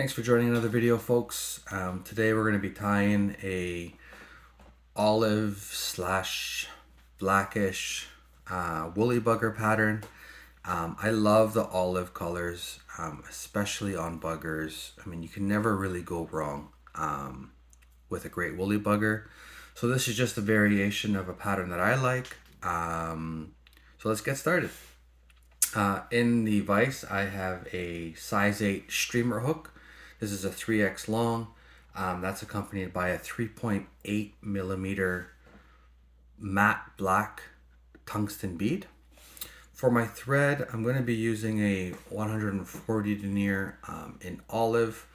Thanks for joining another video, folks. Today we're going to be tying a olive slash blackish woolly bugger pattern. I love the olive colors, especially on buggers. I mean, you can never really go wrong with a great woolly bugger. So this is just a variation of a pattern that I like. So let's get started. In the vise, I have a size 8 streamer hook. This is a 3x long. That's accompanied by a 3.8 millimeter matte black tungsten bead. For my thread, I'm going to be using a 140 denier in olive.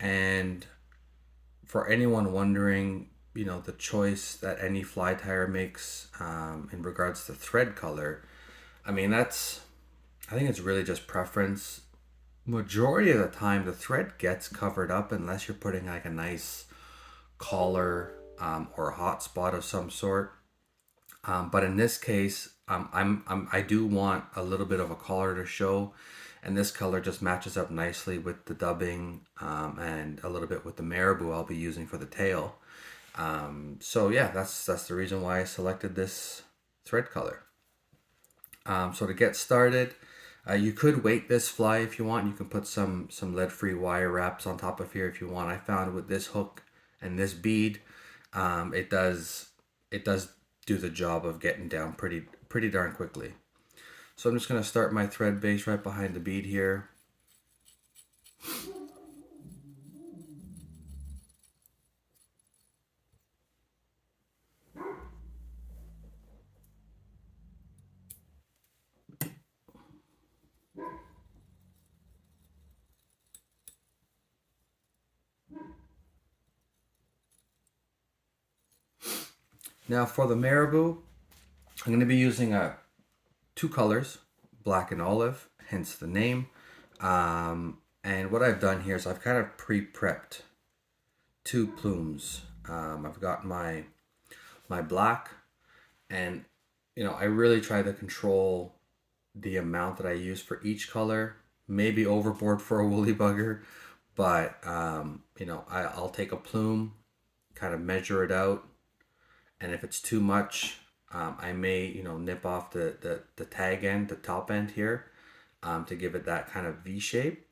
And for anyone wondering, you know, the choice that any fly tyer makes in regards to thread color, I mean, I think it's really just preference. Majority of the time the thread gets covered up unless you're putting like a nice collar or a hot spot of some sort. But in this case, I do want a little bit of a collar to show, and this color just matches up nicely with the dubbing and a little bit with the marabou I'll be using for the tail. So yeah, that's the reason why I selected this thread color. So to get started, you could weight this fly if you want. You can put some lead-free wire wraps on top of here if you want. I found with this hook and this bead, it does do the job of getting down pretty darn quickly. So I'm just going to start my thread base right behind the bead here. Now for the marabou, I'm going to be using two colors, black and olive, hence the name. And what I've done here is I've kind of pre-prepped two plumes. I've got my black, and you know, I really try to control the amount that I use for each color. Maybe overboard for a woolly bugger, but you know, I'll take a plume, kind of measure it out, and if it's too much, I may, you know, nip off the tag end, the top end here, to give it that kind of V shape.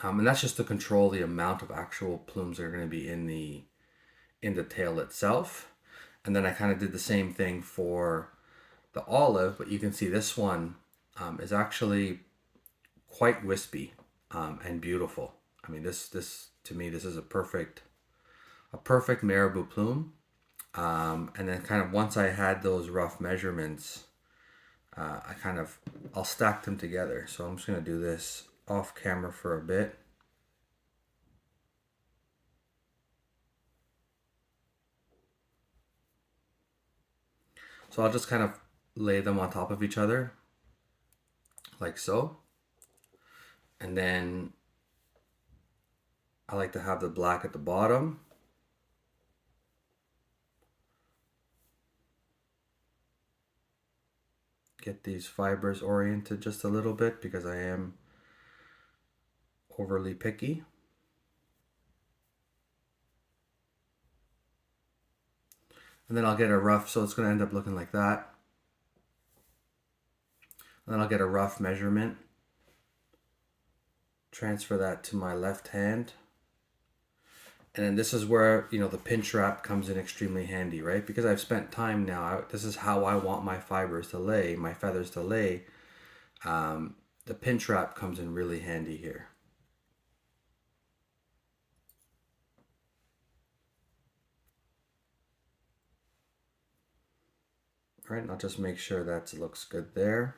And that's just to control the amount of actual plumes that are going to be in the tail itself. And then I kind of did the same thing for the olive, but you can see this one is actually quite wispy and beautiful. I mean, this to me, this is a perfect marabou plume. And then kind of once I had those rough measurements, I'll stack them together. So I'm just going to do this off camera for a bit. So I'll just kind of lay them on top of each other like so. And then I like to have the black at the bottom. Get these fibers oriented just a little bit because I am overly picky. And then I'll get a rough, so it's going to end up looking like that. And then I'll get a rough measurement, transfer that to my left hand. And then this is where, you know, the pinch wrap comes in extremely handy, right? Because I've spent time now, this is how I want my fibers to lay, my feathers to lay. The pinch wrap comes in really handy here. All right, and I'll just make sure that looks good there.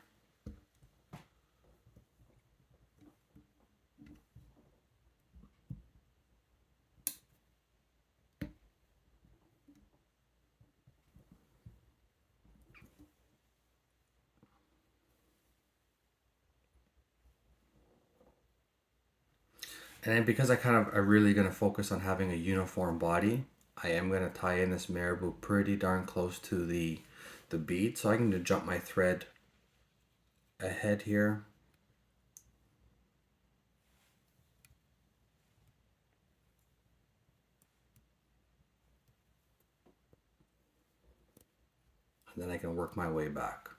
And then because I'm really going to focus on having a uniform body, I am going to tie in this marabou pretty darn close to the bead. So I can jump my thread ahead here. and then I can work my way back.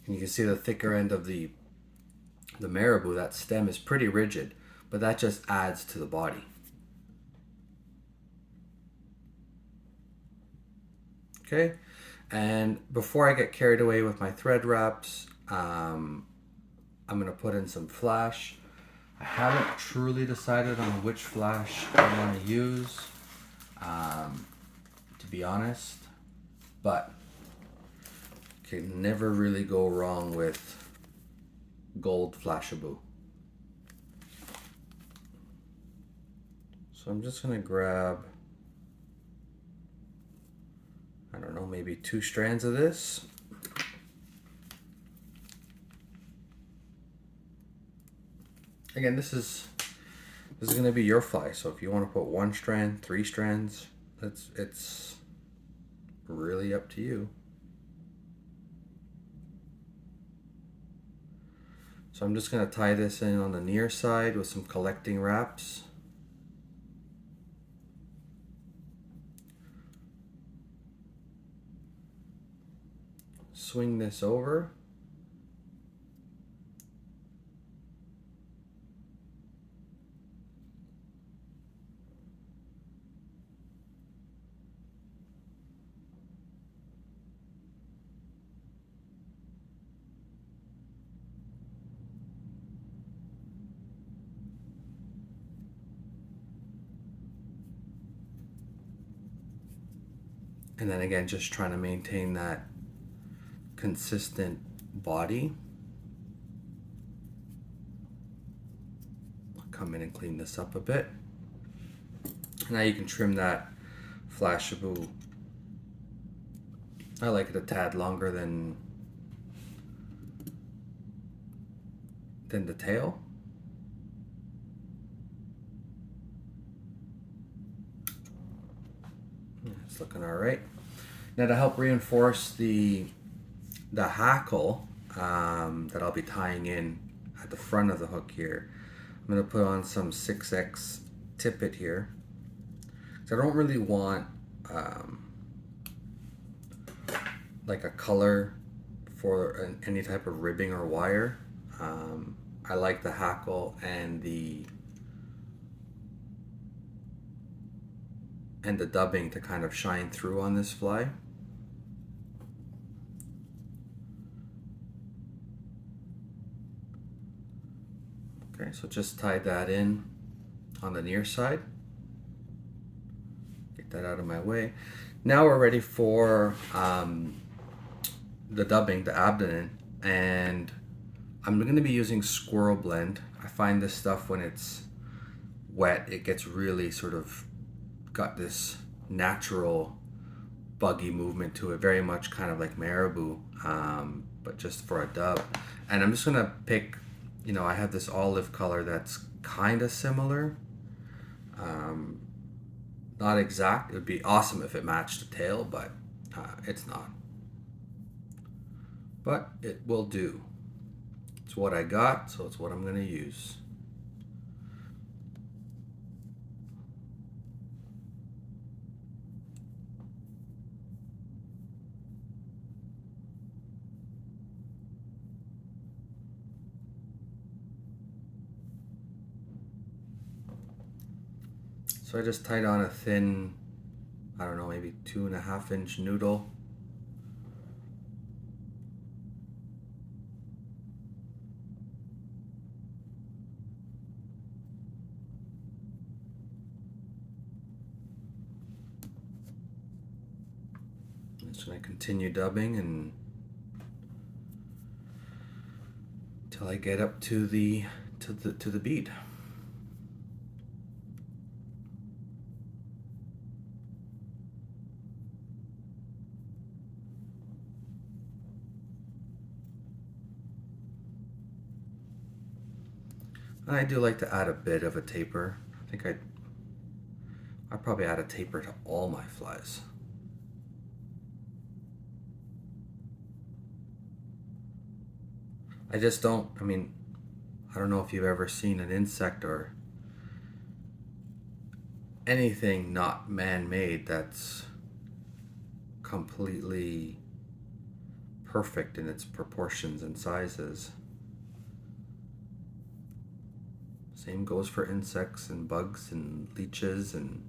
And you can see the thicker end of the marabou, that stem is pretty rigid, but that just adds to the body. Okay, and before I get carried away with my thread wraps, I'm gonna put in some flash. I haven't truly decided on which flash I want to use, to be honest, but can never really go wrong with gold flashabou. So I'm just gonna grab, I don't know, maybe 2 strands of this. Again, this is gonna be your fly, so if you want to put 1 strand, 3 strands, it's really up to you. So I'm just going to tie this in on the near side with some collecting wraps. Swing this over. And then again, just trying to maintain that consistent body. I'll come in and clean this up a bit. Now you can trim that flashabou. I like it a tad longer than the tail. It's looking all right. Now to help reinforce the hackle that I'll be tying in at the front of the hook here, I'm going to put on some 6X tippet here. So I don't really want like a color for any type of ribbing or wire. I like the hackle and the dubbing to kind of shine through on this fly. Okay, so just tie that in on the near side. Get that out of my way. Now we're ready for the dubbing, the abdomen, and I'm going to be using squirrel blend. I find this stuff when it's wet, it gets really sort of got this natural buggy movement to it, very much kind of like marabou, but just for a dub. And I'm just gonna pick, you know, I have this olive color that's kind of similar, not exact. It would be awesome if it matched the tail, but it's not, but it will do. It's what I got, so it's what I'm gonna use. So I just tied on a thin, I don't know, maybe 2.5 inch noodle. I'm just gonna continue dubbing until I get up to the bead. I do like to add a bit of a taper. I think I'd probably add a taper to all my flies. I just don't, I don't know if you've ever seen an insect or anything not man-made that's completely perfect in its proportions and sizes. Same goes for insects and bugs and leeches and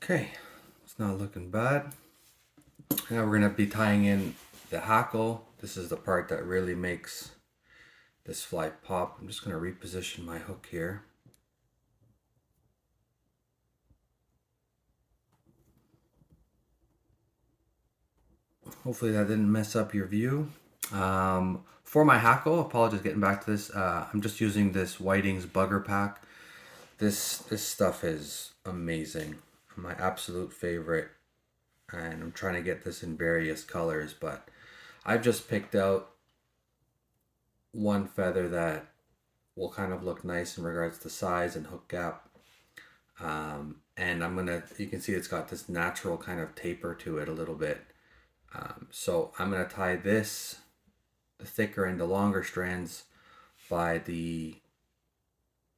okay, it's not looking bad. Now we're going to be tying in the hackle. This is the part that really makes this fly pop. I'm just going to reposition my hook here. Hopefully that didn't mess up your view. For my hackle, apologies getting back to this, I'm just using this Whitings Bugger pack. This stuff is amazing. My absolute favorite. And I'm trying to get this in various colors, but I've just picked out one feather that will kind of look nice in regards to size and hook gap. And you can see it's got this natural kind of taper to it a little bit. So I'm gonna tie this, the thicker and the longer strands, by the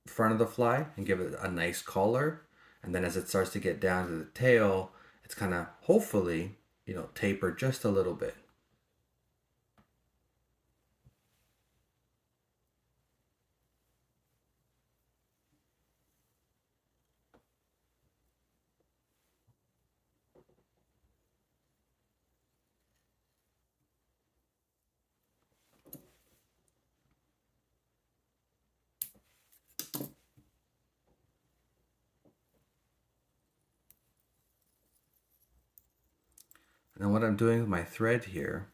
front of the fly and give it a nice collar. And then as it starts to get down to the tail, it's kind of hopefully, taper just a little bit. And then what I'm doing with my thread here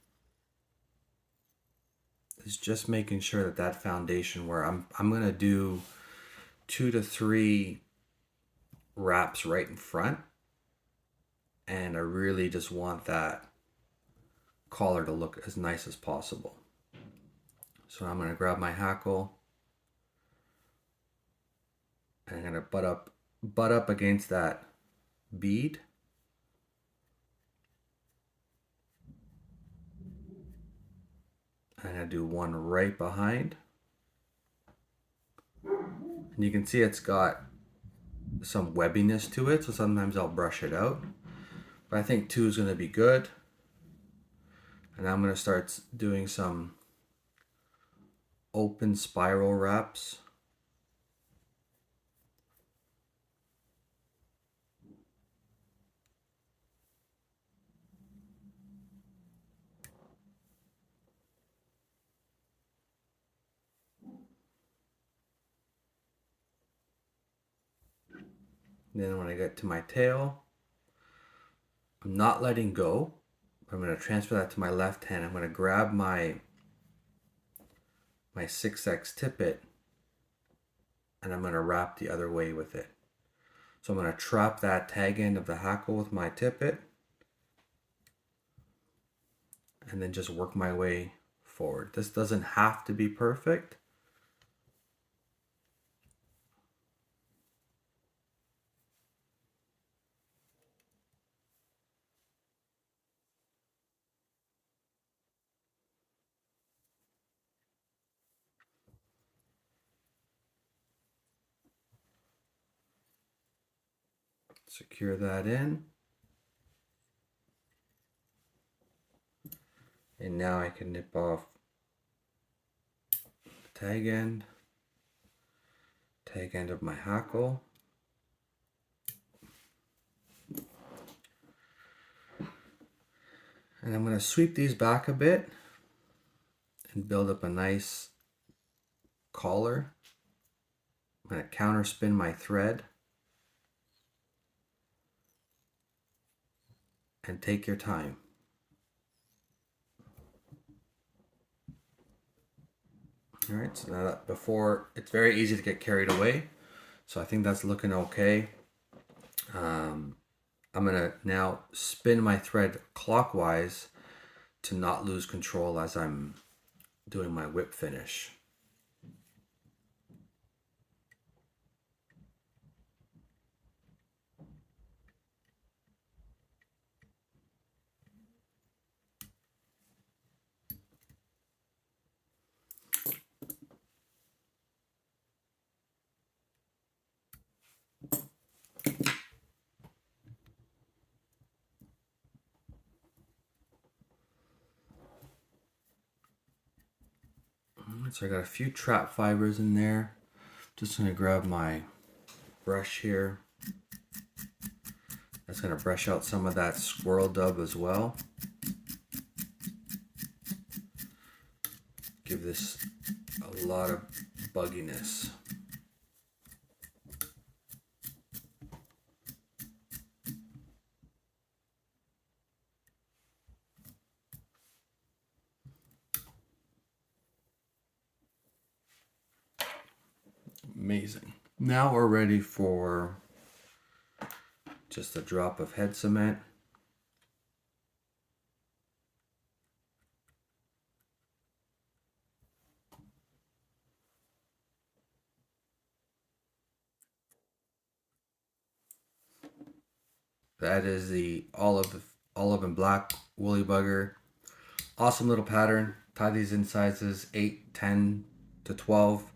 is just making sure that that foundation where I'm gonna do 2 to 3 wraps right in front, and I really just want that collar to look as nice as possible. So I'm gonna grab my hackle and I'm gonna butt up against that bead. I'm gonna do one right behind. And you can see it's got some webbiness to it, so sometimes I'll brush it out. But I think 2 is gonna be good. And I'm gonna start doing some open spiral wraps. Then when I get to my tail, I'm not letting go. I'm going to transfer that to my left hand. I'm going to grab my 6X tippet and I'm going to wrap the other way with it. So I'm going to trap that tag end of the hackle with my tippet and then just work my way forward. This doesn't have to be perfect. Secure that in. And now I can nip off the tag end of my hackle. And I'm going to sweep these back a bit and build up a nice collar. I'm going to counter spin my thread. And take your time. All right, so now that before, it's very easy to get carried away. So I think that's looking okay. I'm gonna now spin my thread clockwise to not lose control as I'm doing my whip finish. So I got a few trap fibers in there. Just gonna grab my brush here. That's gonna brush out some of that squirrel dub as well. Give this a lot of bugginess. Amazing. Now we're ready for just a drop of head cement. That is the olive and black woolly bugger. Awesome little pattern. Tie these in sizes 8, 10 to 12.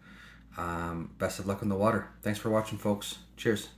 Best of luck in the water. Thanks for watching, folks. Cheers.